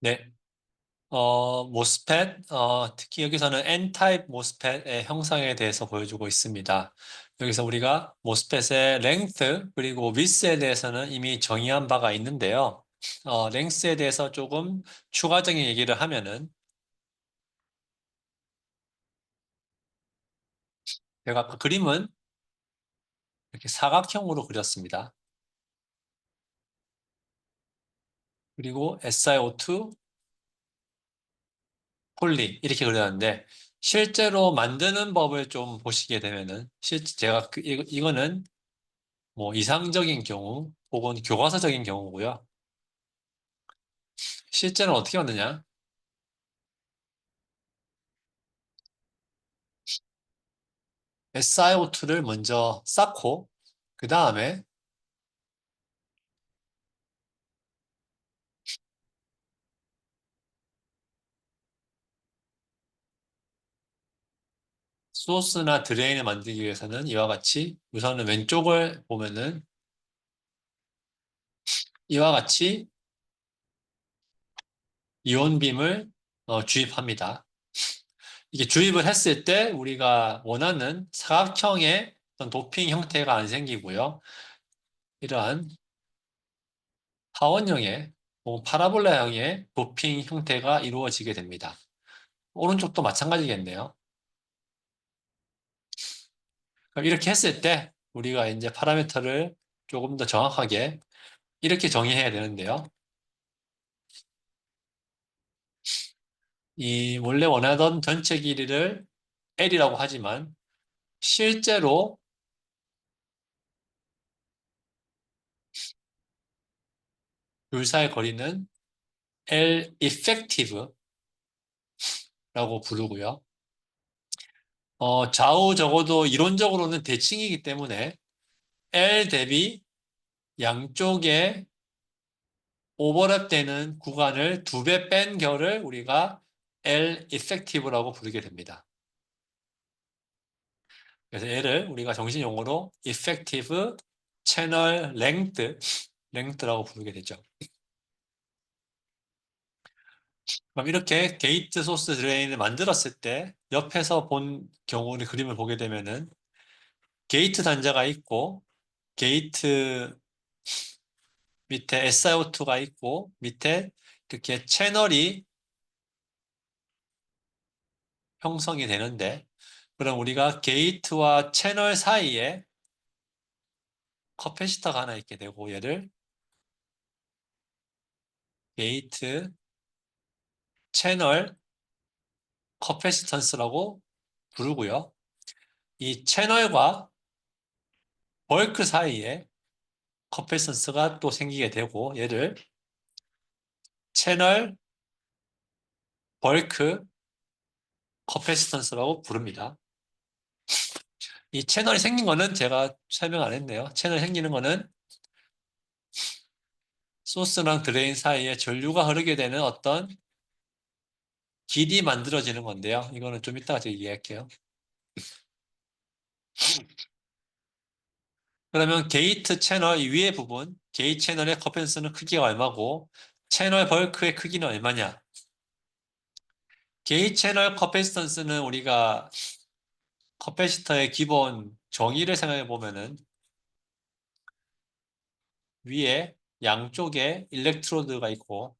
네. 모스펫, 특히 여기서는 N-타입 모스펫의 형상에 대해서 보여주고 있습니다. 여기서 우리가 모스펫의 랭스 그리고 위스에 대해서는 이미 정의한 바가 있는데요. 랭스에 대해서 조금 추가적인 얘기를 하면은 제가 그 그림은 이렇게 사각형으로 그렸습니다. 그리고 SiO2, 폴리 이렇게 그렸는데 실제로 만드는 법을 좀 보시게 되면은 제가 이거는 뭐 이상적인 경우 혹은 교과서적인 경우고요. 실제는 어떻게 만드냐? SiO2를 먼저 쌓고 그 다음에 소스나 드레인을 만들기 위해서는 이와 같이 우선은 왼쪽을 보면은 이와 같이 이온빔을 주입합니다. 이게 주입을 했을 때 우리가 원하는 사각형의 어떤 도핑 형태가 안 생기고요. 이러한 타원형의 파라볼라형의 도핑 형태가 이루어지게 됩니다. 오른쪽도 마찬가지겠네요. 그럼 이렇게 했을 때 우리가 이제 파라미터를 조금 더 정확하게 이렇게 정의해야 되는데요. 이 원래 원하던 전체 길이를 L이라고 하지만 실제로 둘 사이의 거리는 L effective라고 부르고요. 좌우 적어도 이론적으로는 대칭이기 때문에 L 대비 양쪽에 오버랩되는 구간을 두 배 뺀 결을 우리가 L effective라고 부르게 됩니다. 그래서 얘를 우리가 정신 용어로 effective channel length라고 부르게 되죠. 그럼 이렇게 게이트 소스 드레인을 만들었을 때 옆에서 본 경우를 그림을 보게 되면은 게이트 단자가 있고 게이트 밑에 SiO2가 있고 밑에 이렇게 채널이 형성이 되는데 그럼 우리가 게이트와 채널 사이에 커패시터가 하나 있게 되고 얘를 게이트 채널 커패시턴스라고 부르고요. 이 채널과 벌크 사이에 커패시턴스가 또 생기게 되고 얘를 채널 벌크 커패시턴스라고 부릅니다. 이 채널이 생긴 거는 제가 설명 안 했네요. 채널이 생기는 거는 소스랑 드레인 사이에 전류가 흐르게 되는 어떤 길이 만들어지는 건데요. 이거는 좀 이따가 제가 얘기할게요. 그러면 게이트 채널 이 위에 부분, 게이트 채널의 커패시턴스는 크기가 얼마고 채널 벌크의 크기는 얼마냐? 게이트 채널 커패시턴스는 우리가 커패시터의 기본 정의를 생각해 보면은 위에 양쪽에 일렉트로드가 있고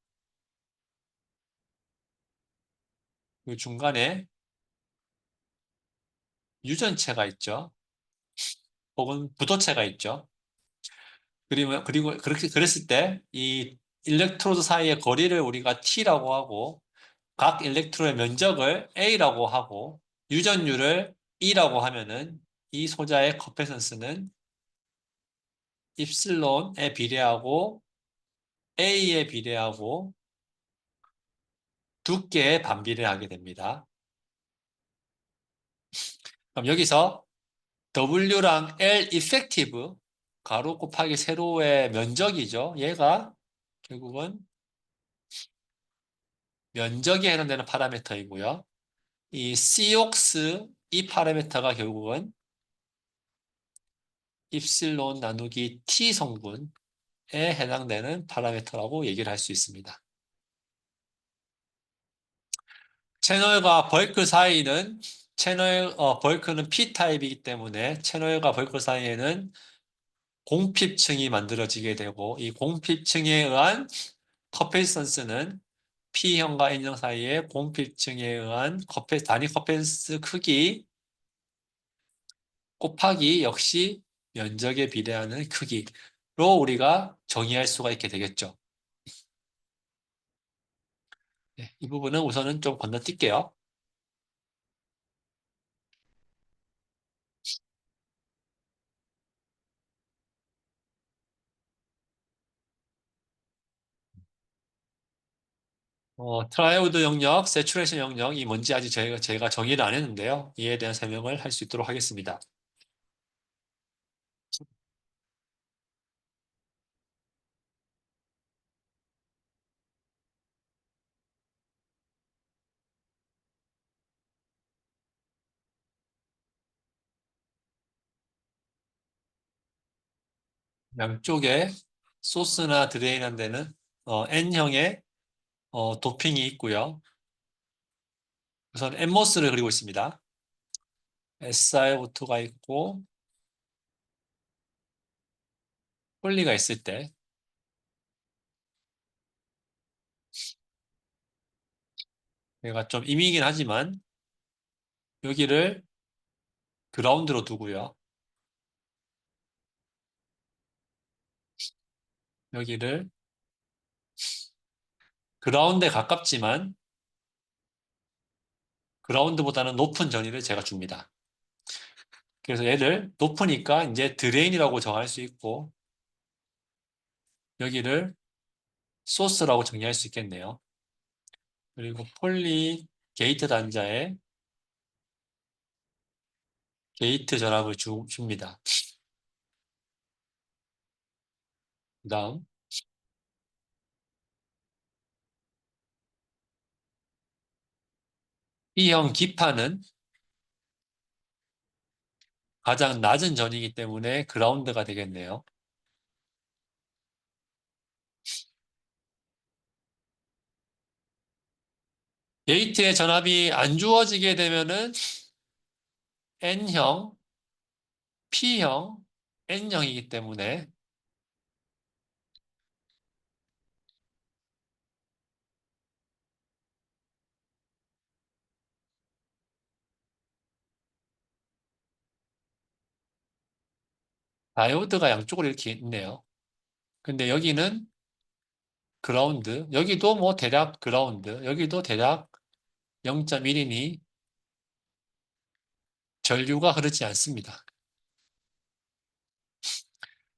그 중간에 유전체가 있죠. 혹은 부도체가 있죠. 그리고 그렇게 그랬을 때 이 일렉트로드 사이의 거리를 우리가 T라고 하고 각 일렉트로의 면적을 A라고 하고 유전율을 E라고 하면은 이 소자의 커패션스는 입실론에 비례하고 A에 비례하고 두께에 반비례하게 됩니다. 그럼 여기서 W랑 L effective 가로 곱하기 세로의 면적이죠. 얘가 결국은 면적에 해당되는 파라미터이고요. 이 COX 이 파라미터가 결국은 입실론 나누기 T 성분에 해당되는 파라미터라고 얘기를 할 수 있습니다. 채널과 벌크 사이는 벌크는 P 타입이기 때문에 채널과 벌크 사이에는 공핍층이 만들어지게 되고 이 공핍층에 의한 커피선스는 P형과 N형 사이의 공핍층에 의한 단위 커피선스 크기 곱하기 역시 면적에 비례하는 크기로 우리가 정의할 수가 있게 되겠죠. 네, 이 부분은 우선은 좀 건너뛸게요. 트라이오드 영역, 세츄레이션 영역이 뭔지 아직 제가 정의를 안 했는데요. 이에 대한 설명을 할 수 있도록 하겠습니다. 양쪽에 소스나 드레인한 데는 N형의 도핑이 있고요. 우선 엠모스를 그리고 있습니다. SiO2가 있고 폴리가 있을 때 얘가 좀 임이긴 하지만 여기를 그라운드로 두고요. 여기를 그라운드에 가깝지만 그라운드보다는 높은 전위를 제가 줍니다. 그래서 얘를 높으니까 이제 드레인이라고 정할 수 있고 여기를 소스라고 정의할 수 있겠네요. 그리고 폴리 게이트 단자에 게이트 전압을 줍니다. 그 다음 B형 기판은 가장 낮은 전이기 때문에 그라운드가 되겠네요. 게이트의 전압이 안 주어지게 되면은 N형, P형, N형이기 때문에 다이오드가 양쪽으로 이렇게 있네요. 근데 여기는 그라운드, 여기도 뭐 대략 그라운드, 여기도 대략 0.1이니 전류가 흐르지 않습니다.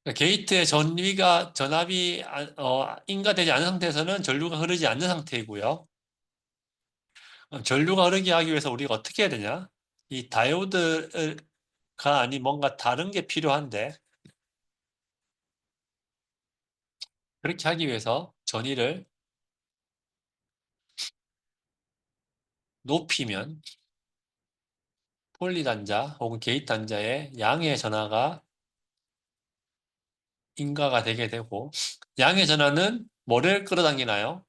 그러니까 게이트의 전압이 인가되지 않은 상태에서는 전류가 흐르지 않는 상태이고요. 전류가 흐르게 하기 위해서 우리가 어떻게 해야 되냐? 이 다이오드가 아닌 뭔가 다른 게 필요한데 그렇게 하기 위해서 전위를 높이면 폴리 단자 혹은 게이트 단자의 양의 전하가 인가가 되게 되고 양의 전하는 뭐를 끌어당기나요?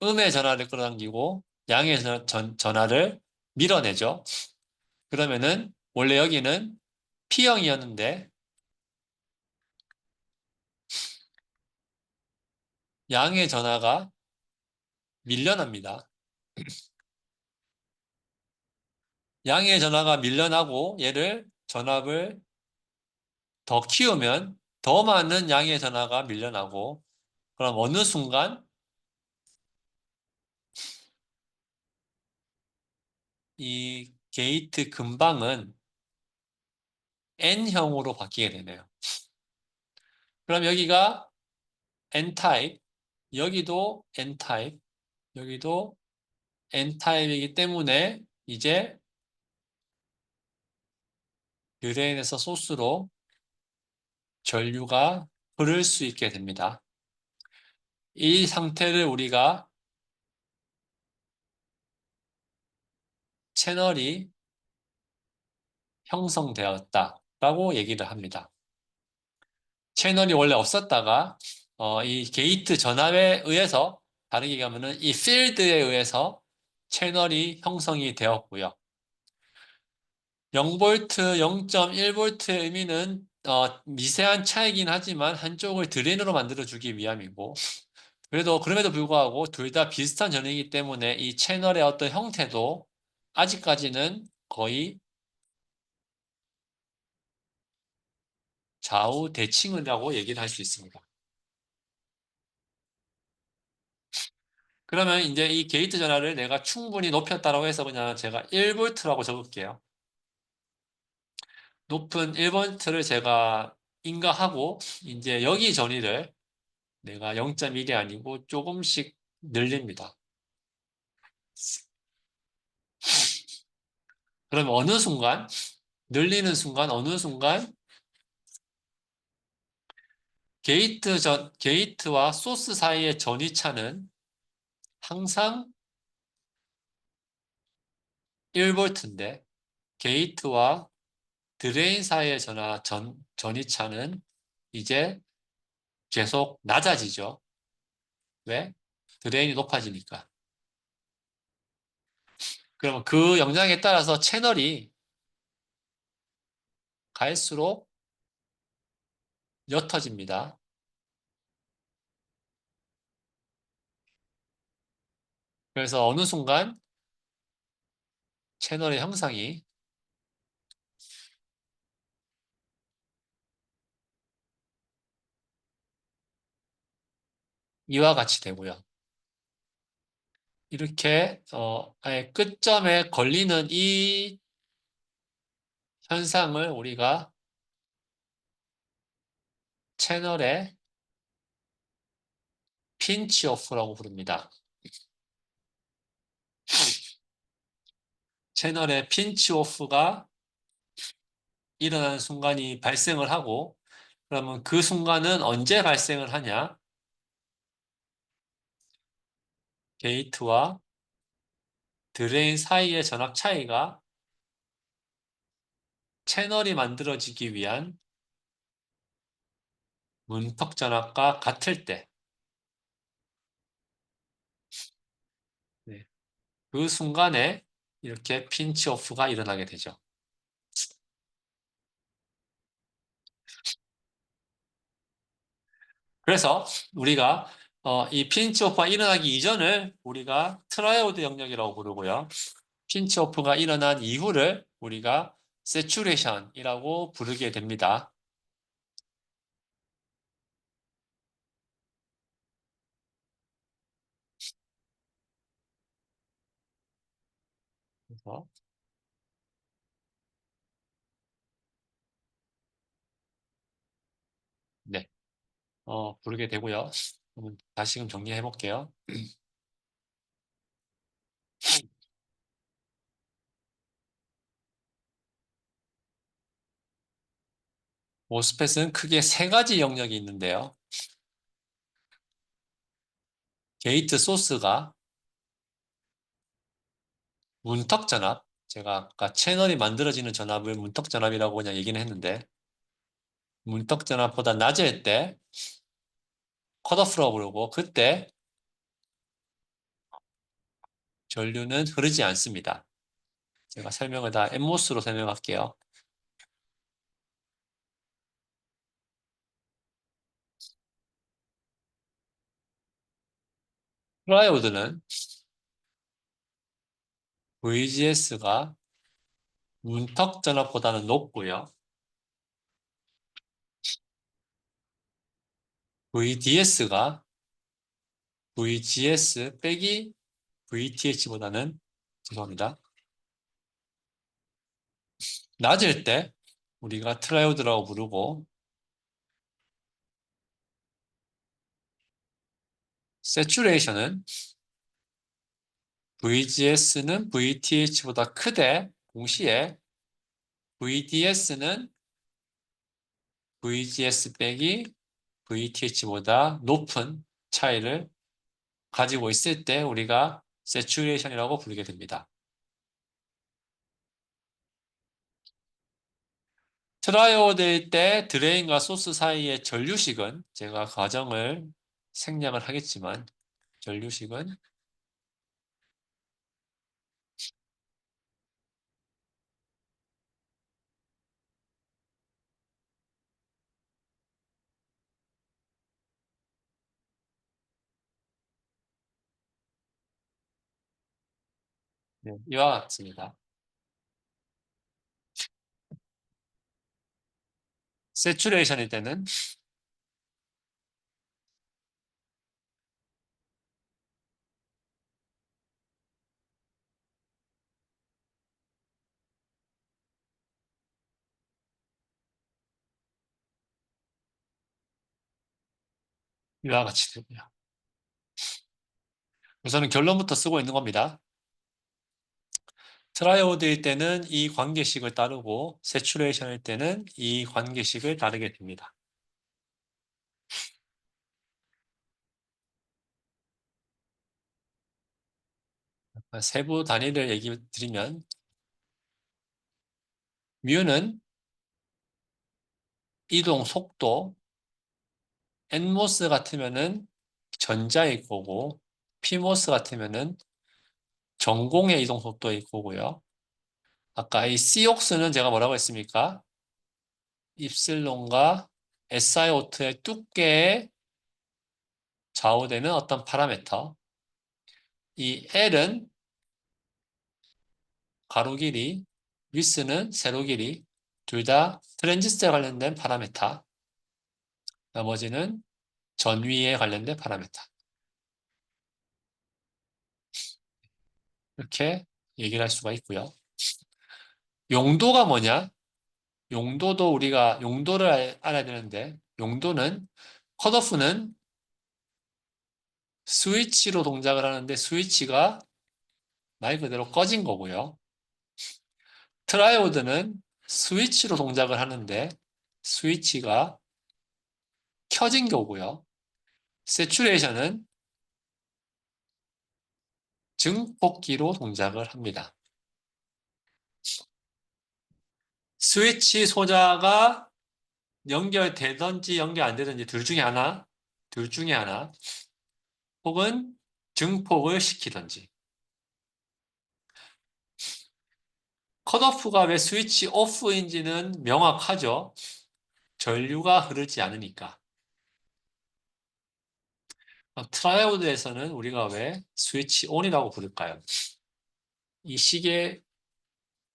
음의 전하를 끌어당기고 양의 전하를 밀어내죠. 그러면은 원래 여기는 P형이었는데 양의 전하가 밀려납니다. 양의 전하가 밀려나고 얘를 전압을 더 키우면 더 많은 양의 전하가 밀려나고 그럼 어느 순간 이 게이트 근방은 N형으로 바뀌게 되네요. 그럼 여기가 N타입, 여기도 N타입, 여기도 N타입이기 때문에 이제 드레인에서 소스로 전류가 흐를 수 있게 됩니다. 이 상태를 우리가 채널이 형성되었다라고 얘기를 합니다. 채널이 원래 없었다가 이 게이트 전압에 의해서 다르게 얘기하면은 이 필드에 의해서 채널이 형성이 되었고요. 0V, 0.1V의 의미는 미세한 차이긴 하지만 한쪽을 드레인으로 만들어주기 위함이고 그럼에도 불구하고 둘 다 비슷한 전위이기 때문에 이 채널의 어떤 형태도 아직까지는 거의 좌우 대칭이라고 얘기를 할 수 있습니다. 그러면 이제 이 게이트 전압을 내가 충분히 높였다고 해서 그냥 제가 1V라고 적을게요. 높은 1V를 제가 인가하고 이제 여기 전위를 내가 0.1이 아니고 조금씩 늘립니다. 그러면 어느 순간 늘리는 순간 어느 순간 게이트와 소스 사이의 전위차는 항상 1V인데 게이트와 드레인 사이의 전위차는 이제 계속 낮아지죠. 왜? 드레인이 높아지니까. 그러면 그 영향에 따라서 채널이 갈수록 옅어집니다. 그래서 어느 순간 채널의 형상이 이와 같이 되고요. 이렇게 아예 끝점에 걸리는 이 현상을 우리가 채널의 핀치 오프라고 부릅니다. 채널의 핀치 오프가 일어나는 순간이 발생을 하고 그러면 그 순간은 언제 발생을 하냐? 게이트와 드레인 사이의 전압 차이가 채널이 만들어지기 위한 문턱 전압과 같을 때, 네. 그 순간에 이렇게 핀치 오프가 일어나게 되죠. 그래서 우리가 이 핀치 오프가 일어나기 이전을 우리가 트라이오드 영역이라고 부르고요. 핀치 오프가 일어난 이후를 우리가 세츄레이션이라고 부르게 됩니다. 그래서 네, 부르게 되고요. 다시금 정리해 볼게요. 모스펫은 크게 세 가지 영역이 있는데요. 게이트 소스가 문턱 전압, 제가 아까 채널이 만들어지는 전압을 문턱 전압이라고 그냥 얘기는 했는데 문턱 전압보다 낮을 때 컷오프라고 부르고 그때 전류는 흐르지 않습니다. 제가 설명을 다 엠모스로 설명할게요. 트라이오드는 VGS가 문턱 전압보다는 높고요. VDS가 VGS 빼기 VTH보다는 죄송합니다. 낮을 때 우리가 트라이오드라고 부르고 세츄레이션은 VGS는 VTH보다 크되 동시에 VDS는 VGS 빼기 VTH보다 높은 차이를 가지고 있을 때 우리가 세츄레이션이라고 부르게 됩니다. 트라이오드일 때 드레인과 소스 사이의 전류식은 제가 과정을 생략을 하겠지만 전류식은 네, 이와 같습니다. 세츄레이션일 때는 이와 같이 되고요. 우선은 결론부터 쓰고 있는 겁니다. 트라이오드일 때는 이 관계식을 따르고 세츄레이션일 때는 이 관계식을 따르게 됩니다. 세부 단위를 얘기 드리면 뮤는 이동 속도, n모스 같으면은 전자의 거고 p모스 같으면은 전공의 이동 속도의 거고요. 아까 이 C옥스는 제가 뭐라고 했습니까? 입실론과 SiO2의 두께에 좌우되는 어떤 파라미터. 이 L은 가로 길이, 위스는 세로 길이, 둘 다 트랜지스터에 관련된 파라미터. 나머지는 전위에 관련된 파라미터. 이렇게 얘기를 할 수가 있고요. 용도가 뭐냐? 용도도 우리가 용도를 알아야 되는데 용도는 컷오프는 스위치로 동작을 하는데 스위치가 말 그대로 꺼진 거고요. 트라이오드는 스위치로 동작을 하는데 스위치가 켜진 거고요. 세츄레이션은 증폭기로 동작을 합니다. 스위치 소자가 연결되든지 연결 안 되든지 둘 중에 하나, 혹은 증폭을 시키든지. 컷오프가 왜 스위치 오프인지는 명확하죠. 전류가 흐르지 않으니까. 트라이오드에서는 우리가 왜 스위치 온이라고 부를까요? 이 시계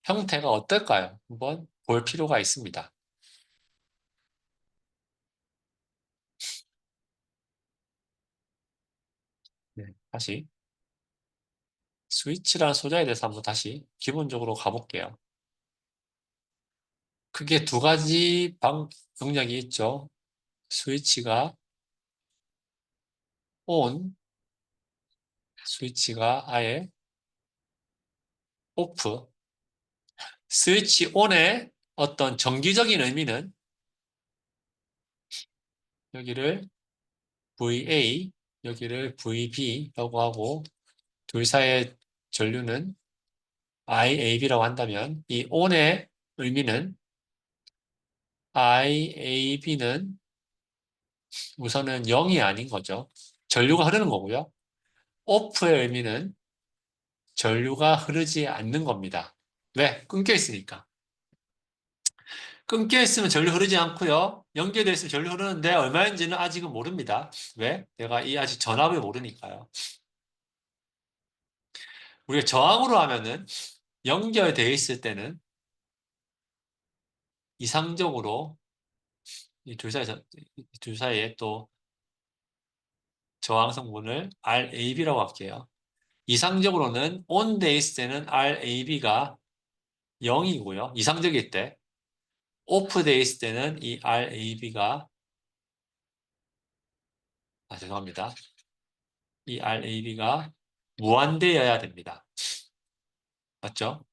형태가 어떨까요? 한번 볼 필요가 있습니다. 네, 다시 스위치라는 소재에 대해서 한번 다시 기본적으로 가볼게요. 크게 두 가지 영역이 있죠. 스위치가 온, 스위치가 아예 오프. 스위치 온의 어떤 정기적인 의미는 여기를 VA, 여기를 VB라고 하고 둘 사이의 전류는 IAB라고 한다면 이 ON의 의미는 IAB는 우선은 0이 아닌 거죠. 전류가 흐르는 거고요. OFF의 의미는 전류가 흐르지 않는 겁니다. 왜? 끊겨 있으니까. 끊겨 있으면 전류 흐르지 않고요. 연결되어 있으면 전류 흐르는데 얼마인지는 아직은 모릅니다. 왜? 내가 이 아직 전압을 모르니까요. 우리가 저항으로 하면은 연결되어 있을 때는 이상적으로 이둘 사이에 또 저항 성분을 RAB라고 할게요. 이상적으로는 온돼 있을 때는 RAB가 0이고요. 이상적일 때. 오프돼 있을 때는 이 RAB가 죄송합니다. 이 RAB가 무한대여야 됩니다. 맞죠?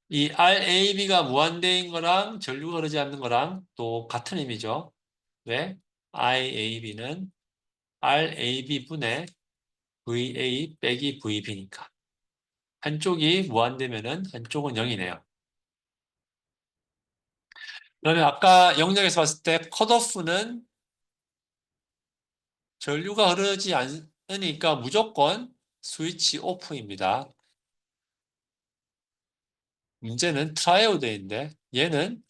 이 RAB가 무한대인 거랑 전류가 흐르지 않는 거랑 또 같은 의미죠. 왜? IAB는 RAB분의 VA 빼기 VB니까. 한쪽이 무한대면은 한쪽은 0이네요. 그러면 아까 영역에서 봤을 때 컷오프는 전류가 흐르지 않으니까 무조건 스위치 오프입니다. 문제는 트라이오드인데 얘는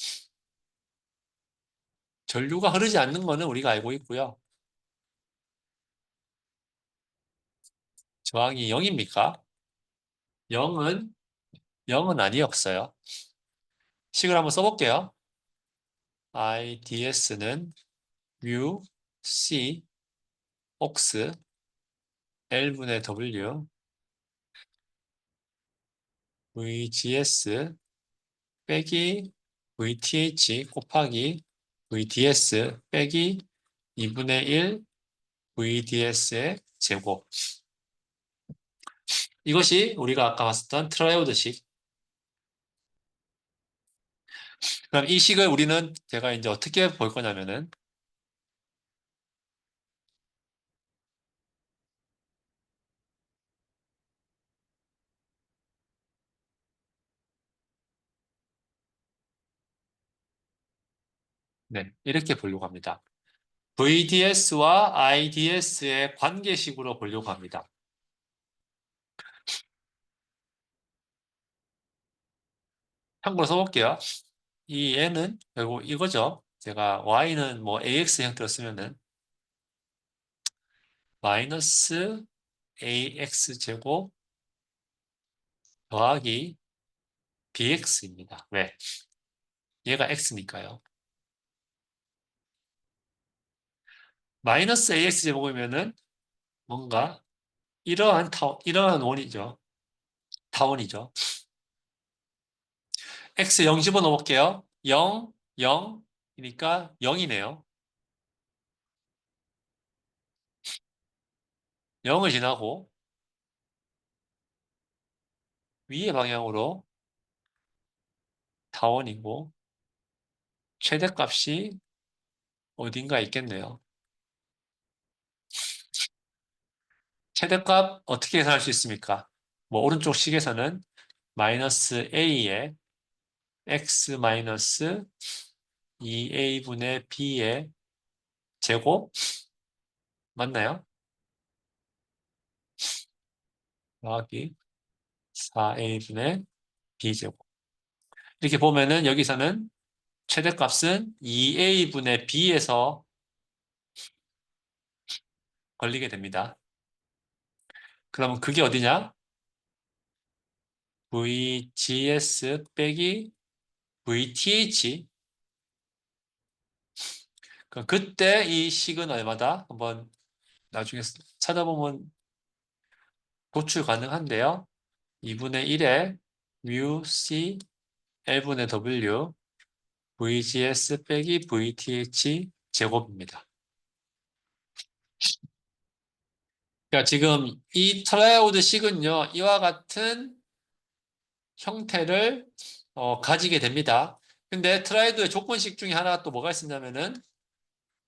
전류가 흐르지 않는 거는 우리가 알고 있고요. 저항이 0입니까? 0은 0은 아니었어요. 식을 한번 써볼게요. IDS는 mu C ox L분의 W VGS 빼기 VTH 곱하기 VDS 빼기 2분의 1 VDS의 제곱. 이것이 우리가 아까 봤었던 트라이오드식. 그럼 이 식을 우리는 제가 이제 어떻게 볼 거냐면은 네, 이렇게 보려고 합니다. VDS와 IDS의 관계식으로 보려고 합니다. 참고로 써볼게요. 이 n은 결국 이거죠. 제가 y는 뭐 ax 형태로 쓰면은 마이너스 ax 제곱 더하기 bx입니다. 왜? 얘가 x니까요. 마이너스 ax 제곱이면은 뭔가 이러한 원이죠. 타원이죠. x 0 집어넣을게요. 0, 0이니까 0이네요. 0을 지나고 위의 방향으로 타원이고 최대값이 어딘가 있겠네요. 최대값 어떻게 계산할 수 있습니까? 뭐 오른쪽 식에서는 마이너스 a의 x 마이너스 2a분의 b의 제곱 맞나요? 더하기 4a분의 b제곱. 이렇게 보면은 여기서는 최대값은 2a분의 b에서 걸리게 됩니다. 그러면 그게 어디냐? VGS 빼기 VTH. 그럼 그때 이 식은 얼마다? 한번 나중에 찾아보면 도출 가능한데요. 2분의 1에 mu C L분의 W VGS 빼기 VTH 제곱입니다. 그러니까 지금 이 트라이오드 식은요, 이와 같은 형태를 가지게 됩니다. 근데 트라이오드의 조건식 중에 하나 또 뭐가 있었냐면은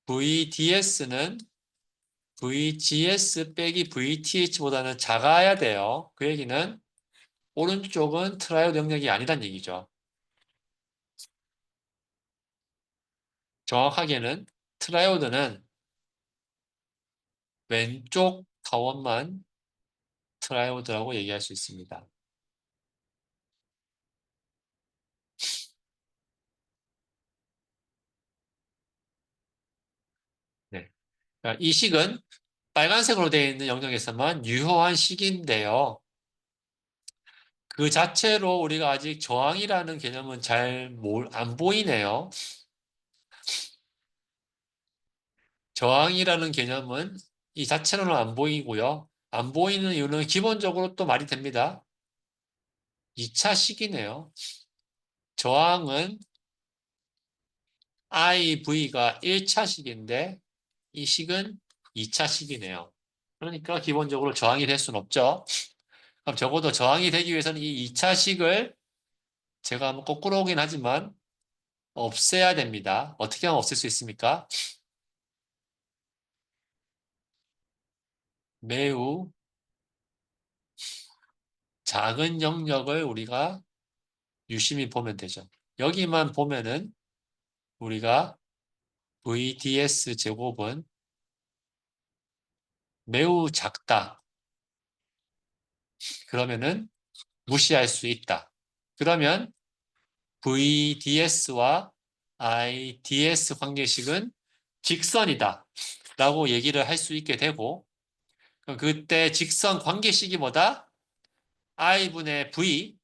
VDS는 VGS 빼기 VTH보다는 작아야 돼요. 그 얘기는 오른쪽은 트라이오드 영역이 아니란 얘기죠. 정확하게는 트라이오드는 왼쪽 타원만 트라이오드라고 얘기할 수 있습니다. 네. 그러니까 이 식은 빨간색으로 되어 있는 영역에서만 유효한 식인데요. 그 자체로 우리가 아직 저항이라는 개념은 잘 안 보이네요. 저항이라는 개념은 이 자체로는 안 보이고요. 안 보이는 이유는 기본적으로 또 말이 됩니다. 2차식이네요. 저항은 IV가 1차식인데 이 식은 2차식이네요. 그러니까 기본적으로 저항이 될 수는 없죠. 그럼 적어도 저항이 되기 위해서는 이 2차식을 제가 한번 거꾸로 오긴 하지만 없애야 됩니다. 어떻게 하면 없앨 수 있습니까? 매우 작은 영역을 우리가 유심히 보면 되죠. 여기만 보면은 우리가 VDS 제곱은 매우 작다. 그러면은 무시할 수 있다. 그러면 VDS와 IDS 관계식은 직선이다. 라고 얘기를 할 수 있게 되고, 그때 직선 관계식이 뭐다? I분의 V,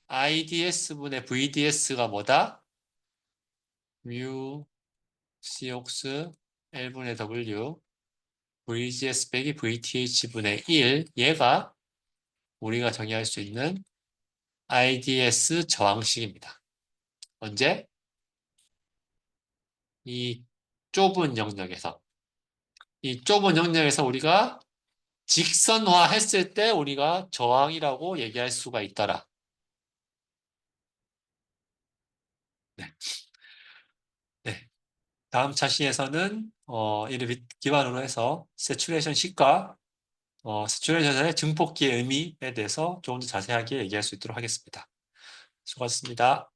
IDS분의 VDS가 뭐다? 뮤 COX L분의 W VGS 빼기 VTH분의 1 얘가 우리가 정의할 수 있는 IDS 저항식입니다. 언제? 이 좁은 영역에서. 이 좁은 영역에서 우리가 직선화했을 때 우리가 저항이라고 얘기할 수가 있더라. 네. 네. 다음 차시에서는 이를 기반으로 해서 세츄레이션 식과 세츄레이션의 증폭기의 의미에 대해서 조금 더 자세하게 얘기할 수 있도록 하겠습니다. 수고하셨습니다.